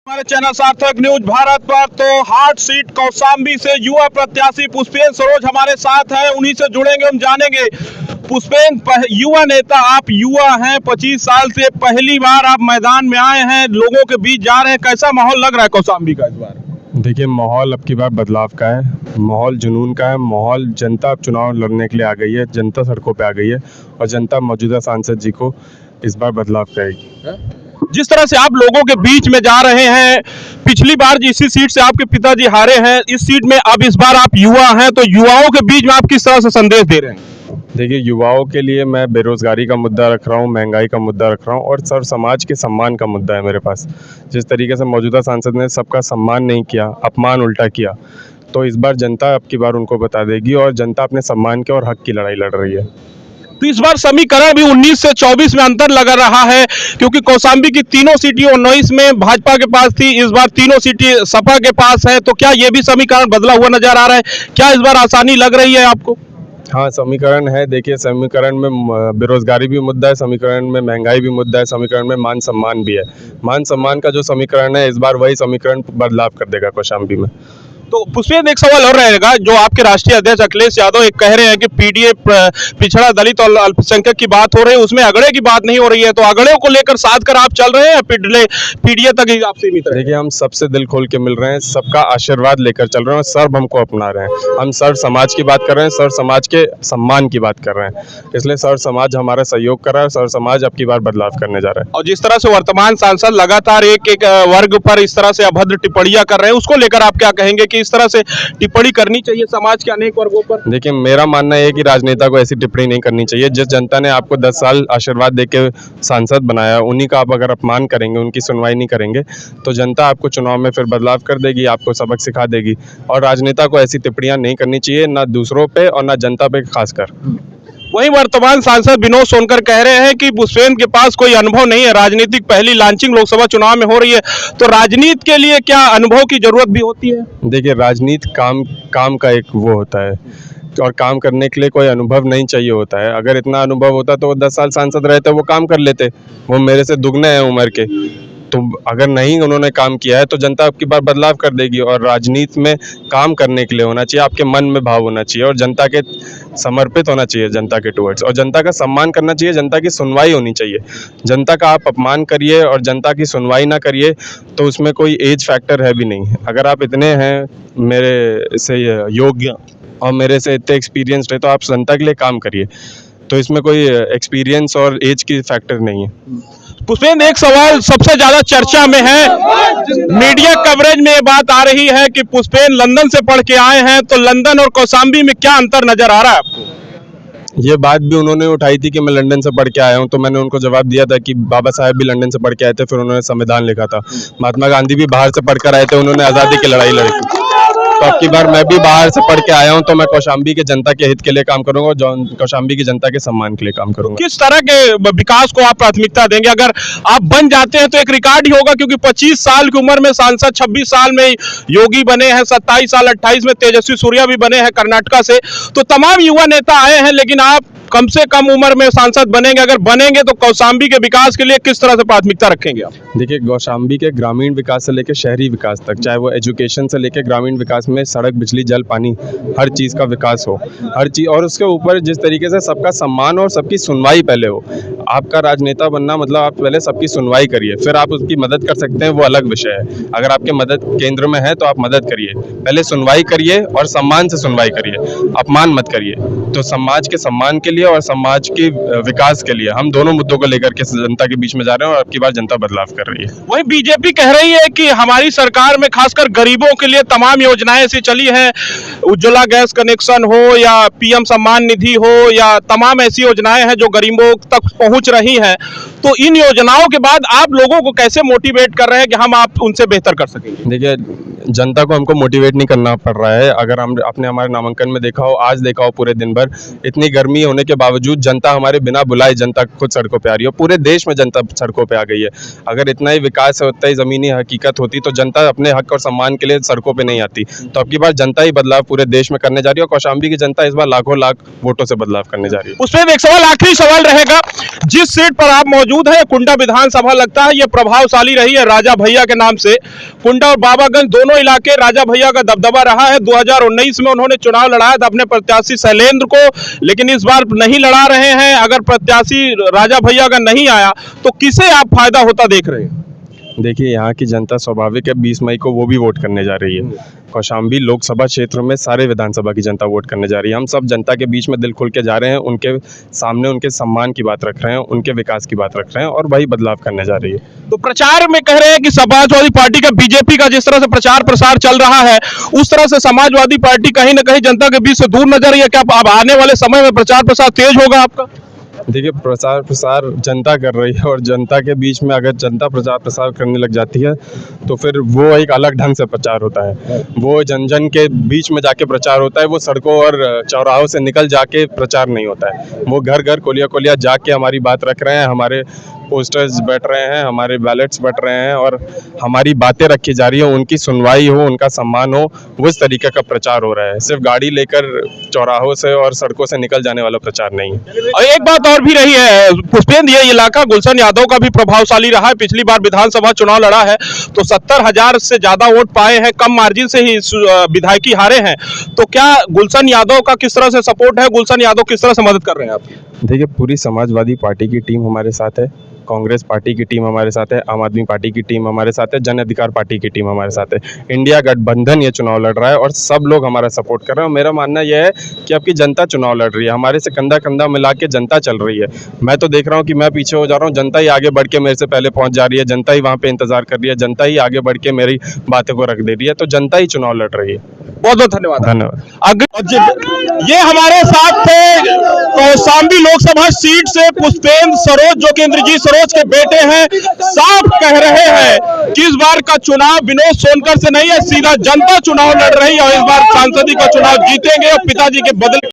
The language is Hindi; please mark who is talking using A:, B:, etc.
A: हमारे चैनल सार्थक न्यूज भारत पर तो हार्ट सीट कौशाम्बी से युवा प्रत्याशी पुष्पेंद्र सरोज हमारे साथ है, उन्हीं से जुड़ेंगे, हम जानेंगे। पुष्पेंद्र, युवा नेता आप युवा हैं, 25 साल से पहली बार आप मैदान में आए हैं, लोगों के बीच जा रहे हैं, कैसा माहौल लग रहा है कौशाम्बी का इस बार?
B: देखिए, माहौल अब की बार बदलाव का है, माहौल जुनून का है, माहौल जनता अब चुनाव लड़ने के लिए आ गई है, जनता सड़कों पे आ गई है और जनता मौजूदा सांसद जी को इस बार बदलाव करेगी।
A: जिस तरह से आप लोगों के बीच में जा रहे हैं, पिछली बार इसी सीट से आपके पिताजी हारे हैं, इस सीट में अब इस बार आप युवा हैं, तो युवाओं के बीच में आप किस तरह से संदेश दे रहे हैं?
B: देखिए, युवाओं के लिए मैं बेरोजगारी का मुद्दा रख रहा हूँ, महंगाई का मुद्दा रख रहा हूँ और सर्व समाज के सम्मान का मुद्दा है मेरे पास। जिस तरीके से मौजूदा सांसद ने सबका सम्मान नहीं किया, अपमान उल्टा किया, तो इस बार जनता अब की बार उनको बता देगी और जनता अपने सम्मान के और हक की लड़ाई लड़ रही है।
A: तो इस बार समीकरण भी 19 से 24 में अंतर लग रहा है, क्योंकि कौशाम्बी की तीनों सीटें 19 में भाजपा के पास थी, इस बार तीनों सीटें सपा के पास है, तो क्या ये भी समीकरण बदला हुआ नजर आ रहा है? क्या इस बार आसानी लग रही है आपको?
B: हाँ, समीकरण है। देखिए, समीकरण में बेरोजगारी भी मुद्दा है, समीकरण में महंगाई भी मुद्दा है, समीकरण में मान सम्मान भी है। मान सम्मान का जो समीकरण है, इस बार वही समीकरण बदलाव कर देगा कौशाम्बी में।
A: तो पुष्पेंद्र, एक सवाल और रहेगा, जो आपके राष्ट्रीय अध्यक्ष अखिलेश यादव एक कह रहे हैं कि पीडीए पिछड़ा दलित और अल्पसंख्यक की बात हो रही है, उसमें अगड़े की बात नहीं हो रही है, तो अगड़े को लेकर साथ कर आप चल रहे हैं या पीडीए तक ही आप सीमित हैं?
B: देखिए, हम सबसे दिल खोल के मिल रहे हैं, सबका आशीर्वाद लेकर चल रहे हैं और सर्व हमको अपना रहे हैं। हम सर्व समाज की बात कर रहे हैं, सर्व समाज के सम्मान की बात कर रहे हैं, इसलिए सर्व समाज हमारा सहयोग कर रहा है, सर्व समाज अब की बार बदलाव करने जा रहा है।
A: और जिस तरह से वर्तमान सांसद लगातार एक वर्ग पर इस तरह से अभद्र टिप्पणियां कर रहे हैं, उसको लेकर आप क्या कहेंगे कि इस तरह से टिप्पणी करनी चाहिए समाज के अनेक वर्गों पर?
B: देखिए, मेरा मानना है कि राजनेता को ऐसी टिप्पणी नहीं करनी चाहिए। जिस जनता ने आपको 10 साल आशीर्वाद देके सांसद बनाया, उन्हीं का आप अगर अपमान करेंगे, उनकी सुनवाई नहीं करेंगे, तो जनता आपको चुनाव में फिर बदलाव कर देगी, आपको सबक सिखा देगी। और राजनेता को ऐसी टिप्पणियां नहीं करनी चाहिए, ना दूसरों पे और ना जनता पे खासकर।
A: वहीं वर्तमान सांसद विनोद सोनकर कह रहे हैं कि पुष्पेंद्र के पास कोई अनुभव नहीं है, राजनीतिक पहली लॉन्चिंग लोकसभा चुनाव में हो रही है, तो राजनीति के लिए क्या अनुभव की जरूरत भी होती है?
B: देखिए, राजनीति काम का एक वो होता है और काम करने के लिए कोई अनुभव नहीं चाहिए होता है। अगर इतना अनुभव होता तो वो 10 साल सांसद रहते, वो काम कर लेते। वो मेरे से दुगने हैं उम्र के, तो अगर नहीं उन्होंने काम किया है तो जनता आपकी बार बदलाव कर देगी। और राजनीति में काम करने के लिए होना चाहिए, आपके मन में भाव होना चाहिए और जनता के समर्पित होना चाहिए, जनता के टुवर्ड्स, और जनता का सम्मान करना चाहिए, जनता की सुनवाई होनी चाहिए। जनता का आप अपमान करिए और जनता की सुनवाई ना करिए तो उसमें कोई एज फैक्टर है भी नहीं। अगर आप इतने हैं मेरे से योग्य और मेरे से इतने एक्सपीरियंस्ड है तो आप जनता के लिए काम करिए, तो इसमें कोई एक्सपीरियंस और एज की फैक्टर नहीं है।
A: पुष्पेंद्र, एक सवाल सबसे ज्यादा चर्चा में है, मीडिया कवरेज में ये बात आ रही है कि पुष्पेंद्र लंदन से पढ़ के आए हैं, तो लंदन और कौशाम्बी में क्या अंतर नजर आ रहा है आपको?
B: ये बात भी उन्होंने उठाई थी कि मैं लंदन से पढ़ के आया हूं, तो मैंने उनको जवाब दिया था कि बाबा साहब भी लंदन से पढ़ के आए थे, फिर उन्होंने संविधान लिखा था। महात्मा गांधी भी बाहर से पढ़कर आए थे, उन्होंने आज़ादी की लड़ाई लड़ी थी। तो अब की बार मैं भी बाहर से पढ़ के आया हूं, तो मैं कौशाम्बी के जनता के हित के लिए काम करूंगा और कौशाम्बी की जनता के सम्मान के लिए काम करूंगा।
A: किस तरह के विकास को आप प्राथमिकता देंगे? अगर आप बन जाते हैं तो एक रिकॉर्ड ही होगा, क्योंकि 25 साल की उम्र में सांसद, 26 साल में योगी बने हैं, 27 साल 28 में तेजस्वी सूर्या भी बने हैं कर्नाटका से, तो तमाम युवा नेता आए हैं, लेकिन आप कम से कम उम्र में सांसद बनेंगे। अगर बनेंगे तो कौशाम्बी के विकास के लिए किस तरह से प्राथमिकता रखेंगे आप?
B: देखिए, कौशाम्बी के ग्रामीण विकास से लेकर शहरी विकास तक, चाहे वो एजुकेशन से लेकर ग्रामीण विकास में सड़क, बिजली, जल, पानी, हर चीज़ का विकास हो, हर चीज़, और उसके ऊपर जिस तरीके से सबका सम्मान और सबकी सुनवाई पहले हो। आपका राजनेता बनना मतलब आप पहले सबकी सुनवाई करिए, फिर आप उसकी मदद कर सकते हैं, वो अलग विषय है। अगर आपके मदद केंद्र में है तो आप मदद करिए, पहले सुनवाई करिए और सम्मान से सुनवाई करिए, अपमान मत करिए। तो समाज के सम्मान के लिए और समाज के विकास के लिए हम दोनों मुद्दों को लेकर के जनता के बीच में जा रहे हैं और अब की बार जनता बदलाव कर रही है।
A: वही बीजेपी कह रही है कि हमारी सरकार में खासकर गरीबों के लिए तमाम योजनाएं ऐसी चली हैं, उज्ज्वला गैस कनेक्शन हो या पीएम सम्मान निधि हो, या तमाम ऐसी योजनाएं हैं जो गरीबों तक पहुंच रही हैं, तो इन योजनाओं के बाद आप लोगों को कैसे मोटिवेट कर रहे हैं कि हम आप उनसे बेहतर कर सकेंगे?
B: देखिए, जनता को हमको मोटिवेट नहीं करना पड़ रहा है। अगर हम आपने हमारे नामांकन में देखा हो, आज देखा हो, पूरे दिन भर इतनी गर्मी होने के बावजूद जनता हमारे बिना बुलाए जनता खुद सड़कों पे आ रही है। पूरे देश में जनता सड़कों पे आ गई है। अगर इतना ही विकास है, उतना ही ज़मीनी हकीकत होती तो जनता अपने हक और सम्मान के लिए सड़कों पे नहीं आती। तो अब की बार जनता ही बदलाव पूरे देश में करने जा रही है और कौशाम्बी की जनता इस बार लाखों लाख वोटों से बदलाव करने जा रही है।
A: उसमें एक सवाल, आखिरी सवाल रहेगा, जिस सीट पर आप मौजूद है कुंडा विधानसभा लगता है ये प्रभावशाली रही है राजा भैया के नाम से। कुंडा और बाबागंज दोनों इलाके राजा भैया का दबदबा रहा है। 2019 में उन्होंने चुनाव लड़ाया था अपने प्रत्याशी शैलेंद्र को, लेकिन इस बार नहीं लड़ा रहे हैं। अगर प्रत्याशी राजा भैया का नहीं आया तो किसे आप फायदा होता देख रहे हैं?
B: देखिए, यहाँ की जनता स्वाभाविक है 20 मई को वो भी वोट करने जा रही है। कौशाम्बी लोकसभा क्षेत्र में सारे विधानसभा की जनता वोट करने जा रही है। हम सब जनता के बीच में दिल खुल के जा रहे हैं, उनके सामने उनके सम्मान की बात रख रहे हैं, उनके विकास की बात रख रहे हैं और वही बदलाव करने जा रही है।
A: तो प्रचार में कह रहे हैं कि समाजवादी पार्टी का, बीजेपी का जिस तरह से प्रचार प्रसार चल रहा है उस तरह से समाजवादी पार्टी कहीं ना कहीं जनता के बीच से दूर नजर रही है। क्या अब आने वाले समय में प्रचार प्रसार तेज होगा आपका?
B: देखिए, प्रचार प्रसार जनता कर रही है और जनता के बीच में अगर जनता प्रचार प्रसार करने लग जाती है तो फिर वो एक अलग ढंग से प्रचार होता है। वो जन जन के बीच में जाके प्रचार होता है। वो सड़कों और चौराहों से निकल जाके प्रचार नहीं होता है। वो घर घर कोलिया कोलिया जाके हमारी बात रख रहे हैं, हमारे पोस्टर्स बैठ रहे हैं, हमारे बैलेट्स बैठ रहे हैं और हमारी बातें रखी जा रही है, उनकी सुनवाई हो, उनका सम्मान हो, वो इस तरीके का प्रचार हो रहा है। सिर्फ गाड़ी लेकर चौराहों से और सड़कों से निकल जाने वाला प्रचार नहीं है।
A: और एक बात और भी रही है पुष्पेंद्र, ये इलाका गुलशन यादव का भी प्रभावशाली रहा है। पिछली बार विधानसभा चुनाव लड़ा है तो 70,000 से ज्यादा वोट पाए हैं, कम मार्जिन से ही विधायकी हारे हैं। तो क्या गुलशन यादव का किस तरह से सपोर्ट है, गुलशन यादव किस तरह से मदद कर रहे हैं आप?
B: देखिए, पूरी समाजवादी पार्टी की टीम हमारे साथ है, कांग्रेस पार्टी की टीम हमारे साथ है, आम आदमी पार्टी की टीम हमारे साथ है, जन अधिकार पार्टी की टीम हमारे साथ है। इंडिया गठबंधन ये चुनाव लड़ रहा है और सब लोग हमारा सपोर्ट कर रहे हैं। और मेरा मानना यह है कि आपकी जनता चुनाव लड़ रही है, हमारे से कंधा कंधा मिला के जनता चल रही है। मैं तो देख रहा हूँ कि मैं पीछे हो जा रहा हूँ, जनता ही आगे बढ़ के मेरे से पहले पहुँच जा रही है, जनता ही वहाँ पे इंतजार कर रही है, जनता ही आगे बढ़ के मेरी बातों को रख दे रही है। तो जनता ही चुनाव लड़ रही है।
A: बहुत बहुत धन्यवाद।
B: धन्यवाद।
A: ये हमारे साथ थे कौशाम्बी लोकसभा सीट से पुष्पेंद्र सरोज, जो कि इंद्रजीत सरोज के बेटे हैं। साफ कह रहे हैं कि इस बार का चुनाव विनोद सोनकर से नहीं है, सीधा जनता चुनाव लड़ रही है और इस बार सांसदी का चुनाव जीतेंगे और पिताजी के बदले